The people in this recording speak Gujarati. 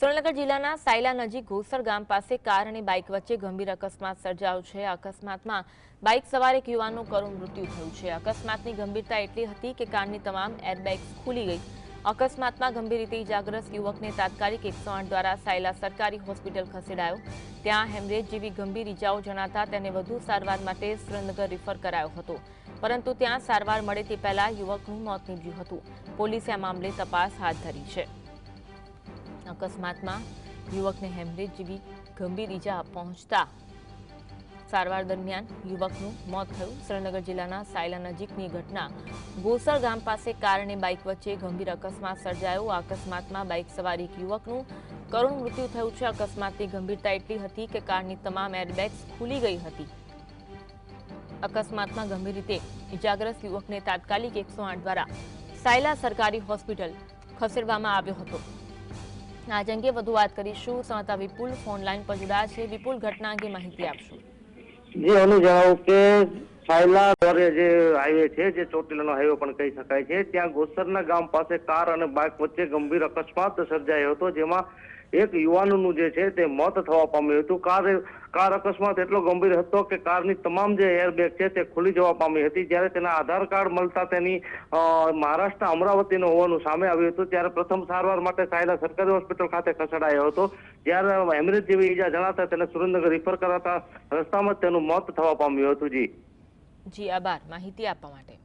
સુરેન્દ્રનગર જિલ્લાના સાયલા નજીક ઘોસર ગામ પાસે કાર અને બાઇક વચ્ચે ગંભીર અકસ્માત સર્જાયો છે। અકસ્માતમાં બાઇક સવાર એક યુવાનનું કરુણ મૃત્યુ થયું છે। અકસ્માતની ગંભીરતા એટલી હતી કે કારની તમામ એરબેગ્સ ખુલી ગઈ। અકસ્માતમાં ગંભીર રીતે ઇજાગ્રસ્ત યુવકને તાત્કાલિક 108 દ્વારા સાયલા સરકારી હોસ્પિટલ ખસેડાયો। ત્યાં હેમરેજ જેવી ગંભીર ઇજાઓ જણાતા તેને વધુ સારવાર માટે સુરેન્દ્રનગર રિફર કરાયો હતો, પરંતુ ત્યાં સારવાર મળે તે પહેલા યુવકનું મોત નીપજ્યું હતું। પોલીસે આ મામલે તપાસ હાથ ધરી છે। અકસ્માતમાં યુવકને હેમરેજ જેવી ગંભીર ઇજા પહોંચતા સારવાર દરમિયાન યુવકનું મોત થયું। સુરેન્દ્રનગર જિલ્લાના સાયલા નજીકની ઘટના ઘોસર ગામ પાસે કાર અને બાઇક વચ્ચે ગંભીર અકસ્માત સર્જાયો। આ અકસ્માતમાં બાઇક સવાર એક યુવકનું કરુણ મૃત્યુ થયું છે। અકસ્માતની ગંભીરતા એટલી હતી કે કારની તમામ એરબેગ્સ ખુલી ગઈ હતી। અકસ્માતમાં ગંભીર રીતે ઇજાગ્રસ્ત યુવકને તાત્કાલિક 108 દ્વારા સાયલા સરકારી હોસ્પિટલ ખસેડવામાં આવ્યો હતો। આજ અંગે વધુ વાત કરીશું। સંવાદદાતા વિપુલ ફોન લાઈન પર જોડાયા છે। વિપુલ, ઘટના અંગે માહિતી આપશો। જે અનુ જણાવું કે સાયલા દ્વારા જે હાઈવે છે, જે ચોટીલાનો હાઈવે પણ કહી શકાય છે, ત્યાં ગોસરના ગામ પાસે કાર અને બાઇક વચ્ચે ગંભીર અકસ્માત સર્જાયો હતો, જેમાં એક યુવાનનું જે છે તે મોત થવા પામ્યું હતું। કાર અકસ્માત એટલો ગંભીર હતો કે કારની તમામ જે એરબેગ છે તે ખુલી જવા પામી હતી। જ્યારે તેના આધાર કાર્ડ મળતા તેની મહારાષ્ટ્ર અમરાવતીનો હોવાનું સામે આવ્યું હતું। ત્યારે પ્રથમ સારવાર માટે સાયલા સરકારી હોસ્પિટલ ખાતે ખસેડાયો હતો। જ્યારે હેમરેજ જેવી ઈજા જણાતા તેને સુરેન્દ્રનગર રિફર કરાતા રસ્તામાં તેનું મોત થવા પામ્યું હતું। જી, આભાર માહિતી આપવા માટે।